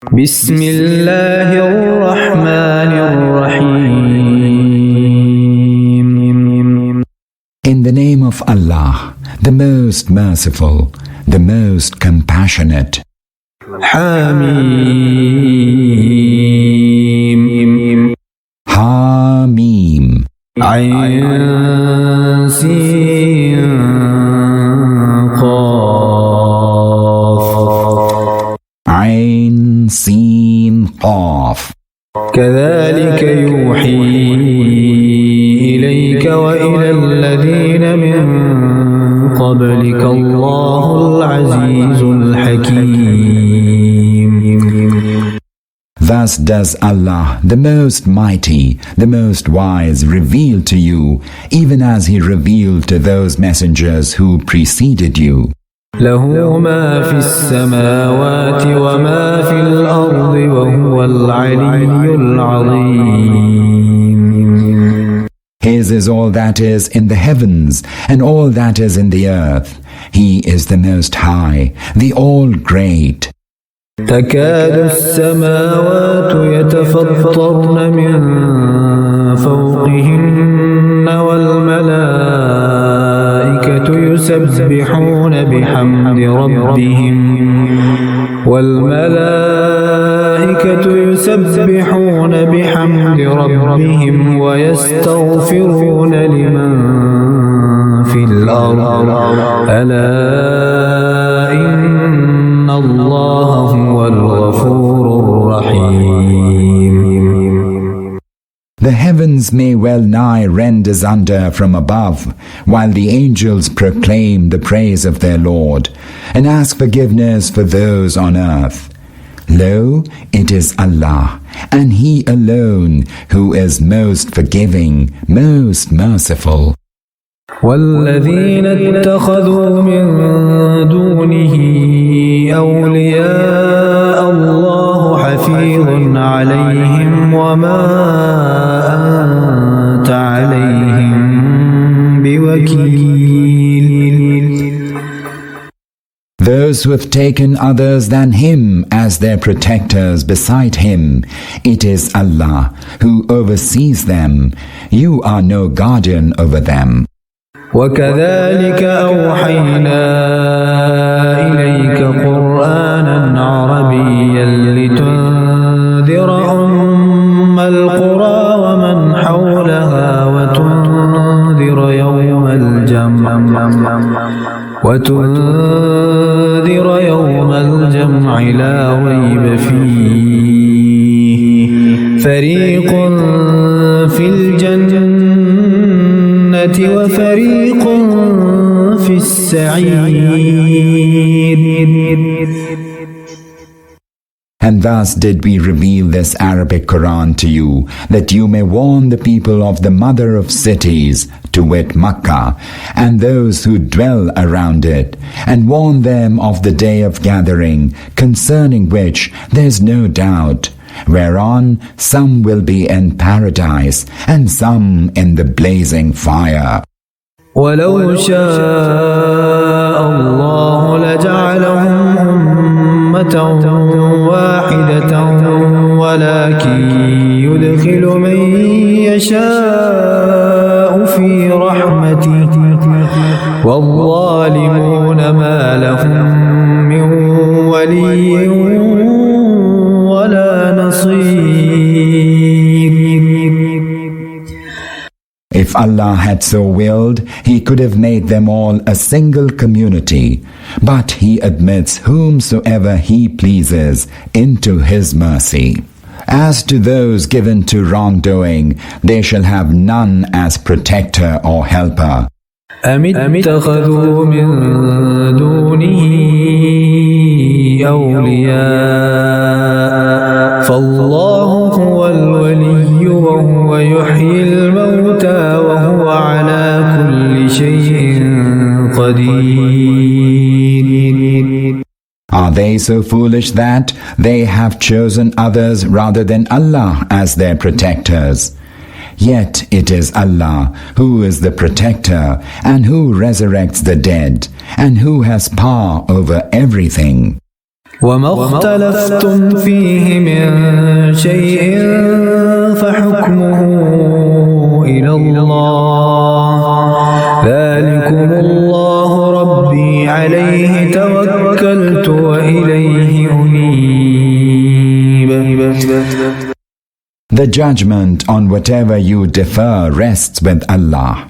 بسم الله الرحمن الرحيم. In the name of Allah, the most merciful, the most compassionate. حميم. Hamim. عين سين قاف. Ain Sin Qaf. كذلك يوحي إليك وإلى الذين من قبلك الله العزيز الحكيم. Thus does Allah, the most mighty, the most wise, reveal to you, even as He revealed to those messengers who preceded you. له ما في السماوات وما في الأرض وهو العلي العظيم. His is all that is in the heavens and all that is in the earth. He is the Most High, the All-Great. تكاد السماوات يتفطرن من فوقهن والملائكة يسبحون بحمد ربهم ويستغفرون لمن في الأرض ألا إن الله هو الغفور الرحيم. The heavens may well nigh rend asunder from above, while the angels proclaim the praise of their Lord, and ask forgiveness for those on earth. Lo, it is Allah, and He alone who is most forgiving, most merciful. والذين اتخذوا من دونه أولياء الله حفيظ عليهم وما أنت عليهم بوكيل. Those who have taken others than Him as their protectors beside Him, it is Allah who oversees them. You are no guardian over them. وكذلك أوحينا إليك قرآنا عربيا لتنذر أم القرى ومن حولها وتنذر يوم الجمع لا ريب فيه فريق في الجنة وفريق في السعير. And thus did we reveal this Arabic Quran to you, that you may warn the people of the mother of cities, to wit Makkah, and those who dwell around it, and warn them of the day of gathering, concerning which there is no doubt, whereon some will be in paradise, and some in the blazing fire. ولو شاء الله لجعلهم أمة واحدة ولكن يدخل من يشاء في رحمته والظالمون ما لهم من ولي ولا نصير. If Allah had so willed, He could have made them all a single community, but He admits whomsoever He pleases into His mercy. As to those given to wrongdoing, they shall have none as protector or helper. أم اتخذوا من دونه أولياء فالله هو الولي وهو يحيي الموتى وهو على كل شيء قدير. Are they so foolish that they have chosen others rather than Allah as their protectors? Yet it is Allah who is the protector and who resurrects the dead and who has power over everything. وما اختلفتم فيه من شيء فحكمه إلى الله ذلكم الله ربي عليه توكلت وإليه أنيب. The judgment on whatever you defer rests with Allah.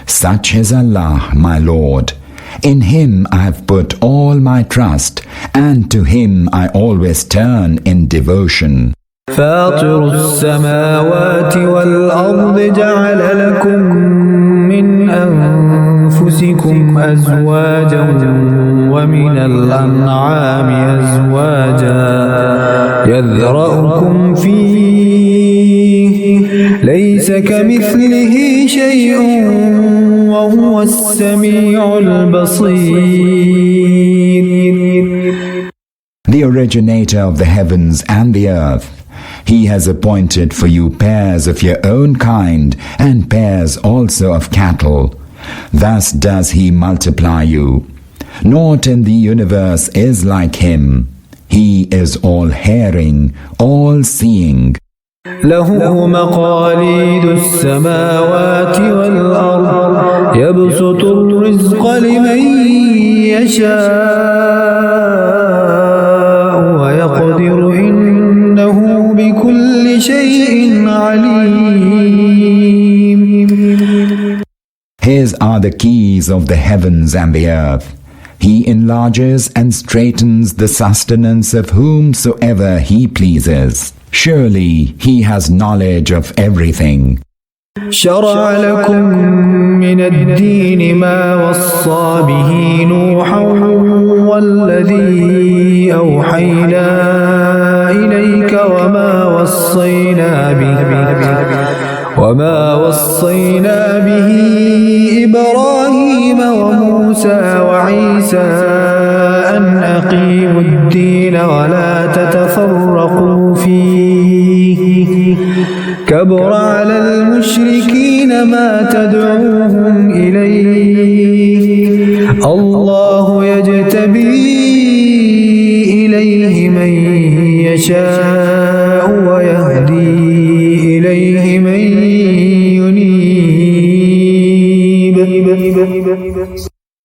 Such is Allah, my Lord. In Him I have put all my trust, and to Him I always turn in devotion. فاطر السماوات والأرض جعل لكم من أنفسكم أزواجا ومن الأنعام أزواجا يذرأكم فيه ليس كمثله شيء وهو السميع البصير. The originator of the heavens and the earth, He has appointed for you pairs of your own kind and pairs also of cattle. Thus does He multiply you. Naught in the universe is like Him. He is all-hearing, all-seeing. له مقاليد السماوات والأرض يبسط الرزق لمن يشاء ويقدر إنه بكل شيء عليم. His are the keys of the heavens and the earth. He enlarges and straightens the sustenance of whomsoever He pleases. Surely He has knowledge of everything. شرع لكم من الدين ما وصى به نوحا والذي أوحينا إليك وما وصينا به إبراهيم وموسى وعيسى أن أقيموا الدين ولا تتفرقوا فيه كبر على المشركين ما تدعوهم إليه الله يجتبي إليه من يشاء ويهدي إليه من ينيب.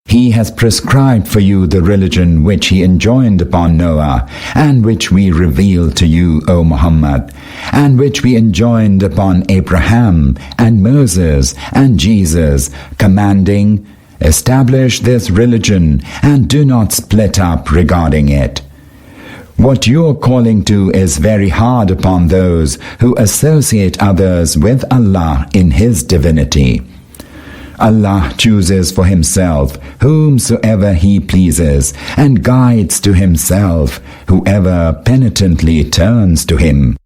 He has prescribed for you the religion which He enjoined upon Noah, and which we reveal to you, O Muhammad, and which we enjoined upon Abraham and Moses and Jesus, commanding, establish this religion and do not split up regarding it. What you are calling to is very hard upon those who associate others with Allah in His divinity. Allah chooses for Himself whomsoever He pleases and guides to Himself whoever penitently turns to Him.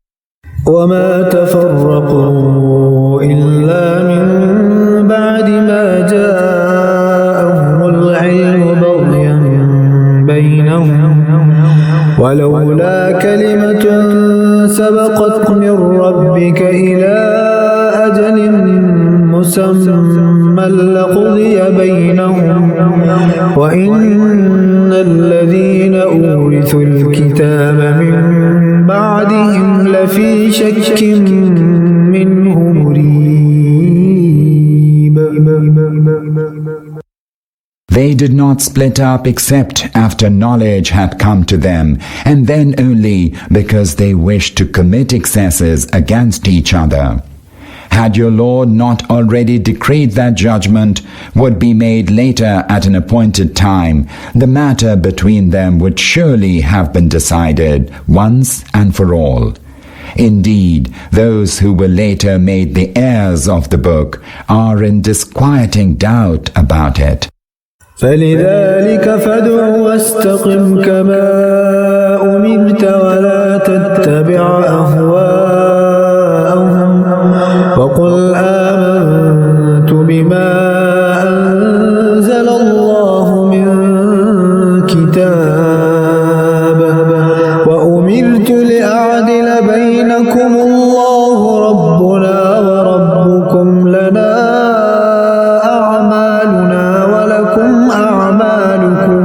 وما تفرقوا إلا من بعد ما جاءهم العلم بغيا بينهم ولولا كلمة سبقت من ربك إلى أجل مسمى لقضي بينهم وإن الذين أورثوا الكتاب من بعدهم لفي شك منه مريب. They did not split up except after knowledge had come to them, and then only because they wished to commit excesses against each other. Had your Lord not already decreed that judgment would be made later at an appointed time, the matter between them would surely have been decided once and for all. Indeed, those who were later made the heirs of the book are in disquieting doubt about it. فلذلك فادع واستقم كما أمرت ولا تتبع أهواءهم وقل آمنت بما أنزل الله من كتاب وأمرت لأعدل بينكم الله ربنا وربكم لنا أعمالنا ولكم أعمالكم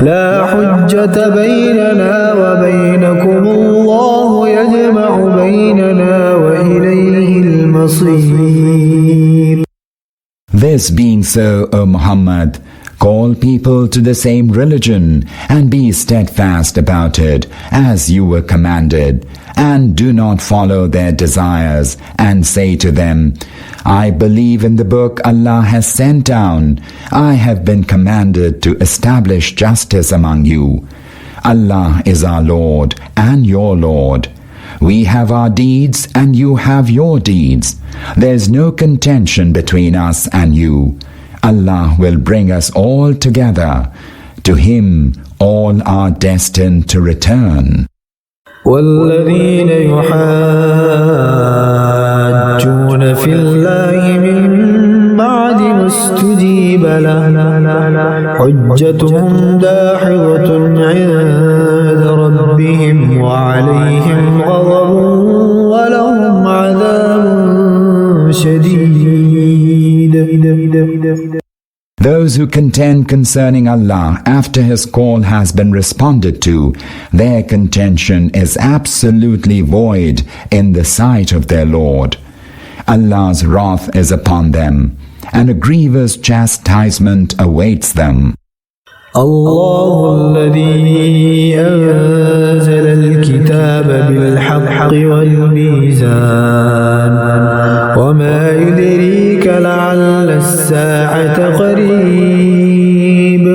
لا حجة بيننا لنا وبينكم الله يجمع بيننا وإليه المصير. This being so, O Muhammad, call people to the same religion and be steadfast about it as you were commanded, and do not follow their desires and say to them, I believe in the book Allah has sent down. I have been commanded to establish justice among you. Allah is our Lord and your Lord. We have our deeds and you have your deeds. There is no contention between us and you. Allah will bring us all together. To Him all are destined to return. والذين يحاجون في الله من بعد ما استجيب له حجتهم داحضة عند ربهم وعليهم غضب ولهم عذاب شديد. Those who contend concerning Allah after His call has been responded to, their contention is absolutely void in the sight of their Lord. Allah's wrath is upon them, and a grievous chastisement awaits them. الله الذي أنزل الكتاب بالحق والميزان وما يدريك لعل الساعة قريب.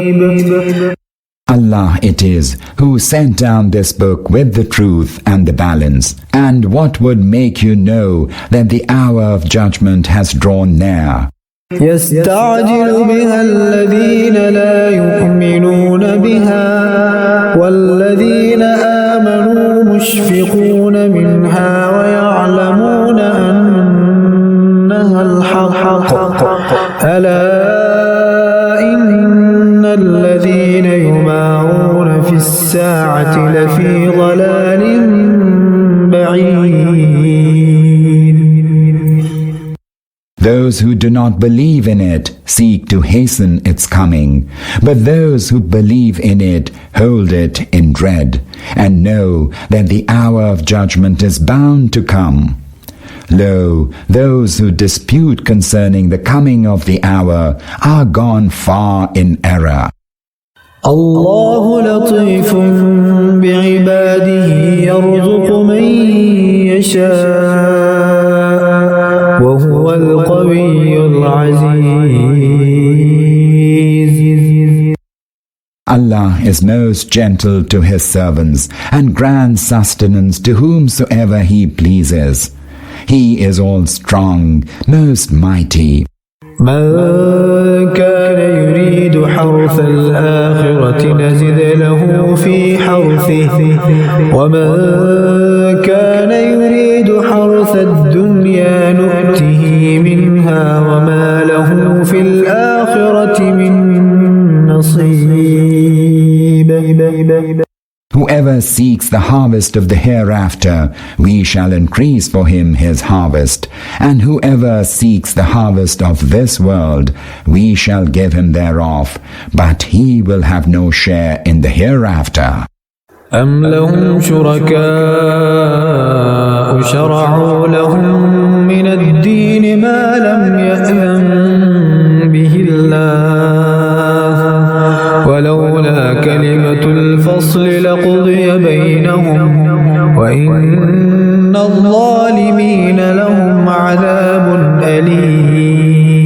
Allah it is who sent down this book with the truth and the balance. And what would make you know that the hour of judgment has drawn near? يستعجل بها الذين لا يؤمنون بها والذين آمنوا مشفقون منها ويعلمون أنها الحق ألا إن الذين يمارون في الساعة لفي ضلال بعيد. Those who do not believe in it seek to hasten its coming, but those who believe in it hold it in dread, and know that the hour of judgment is bound to come. Lo, those who dispute concerning the coming of the hour are gone far in error. الله لطيف بعباده يرزق من يشاء وهو القوي العزيز. Allah is most gentle to His servants and grants sustenance to whomsoever He pleases. He is all strong, most mighty. من كان يريد حرث الآخرة نزد له في حرثه ومن كان يريد حرث الدنيا نؤته منها وما له في الآخرة من نصيب. Whoever seeks the harvest of the hereafter, we shall increase for him his harvest. And whoever seeks the harvest of this world, we shall give him thereof. But he will have no share in the hereafter. أم لهم شركاء شرعوا لهم من الدين ما لم يأذن به الله ولولا كلمة الفصل لقضي بينهم وإن الظالمين لهم عذاب أليم.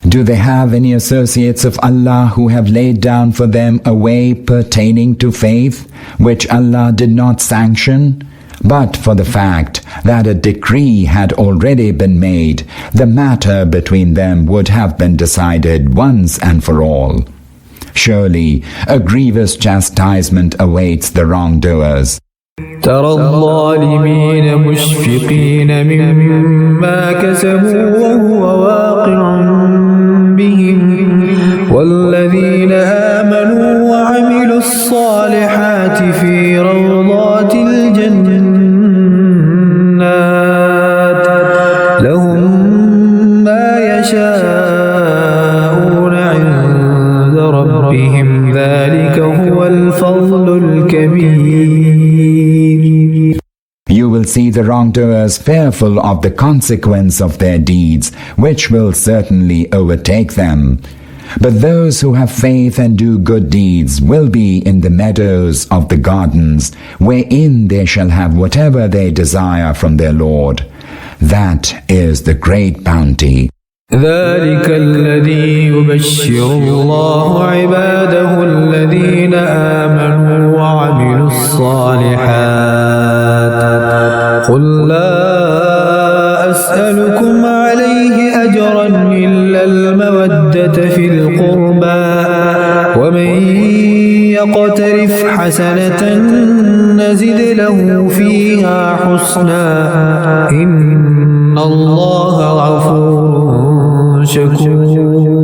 Do they have any associates of Allah who have laid down for them a way pertaining to faith, which Allah did not sanction? But for the fact that a decree had already been made, the matter between them would have been decided once and for all. Surely a grievous chastisement awaits the wrongdoers. ترى الظالمين مشفقين مما كسبوا وهو واقع بهم والذين آمنوا وعملوا الصالحات في روضات الجنات لهم ما يشاءون عند ربهم ذلك هو هو الفضل الكبير. You will see the wrongdoers fearful of the consequence of their deeds, which will certainly overtake them. But those who have faith and do good deeds will be in the meadows of the gardens, wherein they shall have whatever they desire from their Lord. That is the great bounty. ذلك الذي يبشر الله عباده الذين آمنوا وعملوا الصالحات قل لا أسألكم عليه أجرا إلا المودة في القربى ومن يقترف حسنة نزد له فيها حسنا إن الله غفور شكور.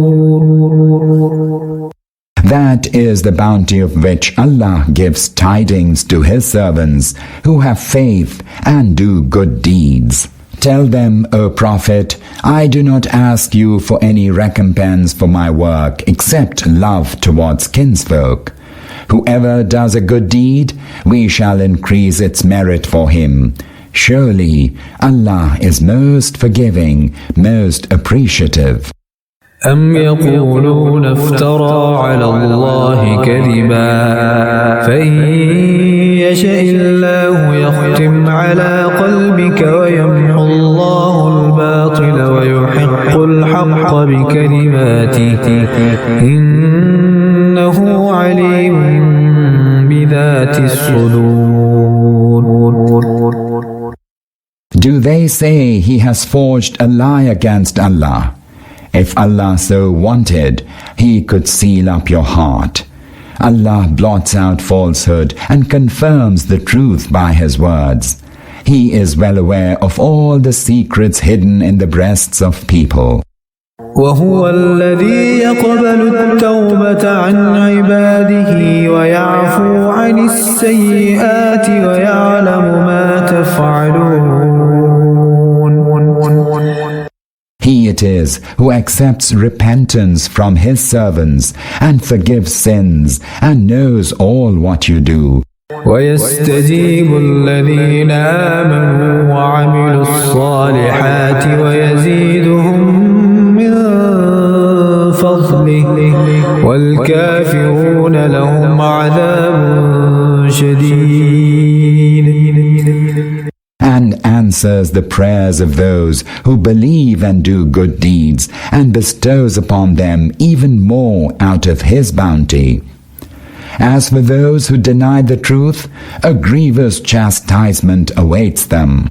That is the bounty of which Allah gives tidings to His servants who have faith and do good deeds. Tell them, O Prophet, I do not ask you for any recompense for my work except love towards kinsfolk. Whoever does a good deed, we shall increase its merit for him. Surely Allah is most forgiving, most appreciative. أم يقولون افترى على الله كذبا فإن يشاء الله يختم على قلبك ويمحو الله الباطل ويحق الحق بكلماته إنه عليم بذات الصدور. Do they say he has forged a lie against Allah? If Allah so wanted, He could seal up your heart. Allah blots out falsehood and confirms the truth by His words. He is well aware of all the secrets hidden in the breasts of people. وهو الذي يقبل التوبة عن عباده ويعفو عن السيئات ويعلم ما تفعلون. He it is who accepts repentance from His servants and forgives sins and knows all what you do. ويستجيب الذين آمنوا وعملوا الصالحات ويزيدهم من فضله والكافرون لهم عذاب شديد. And answers the prayers of those who believe and do good deeds, and bestows upon them even more out of His bounty. As for those who deny the truth, a grievous chastisement awaits them.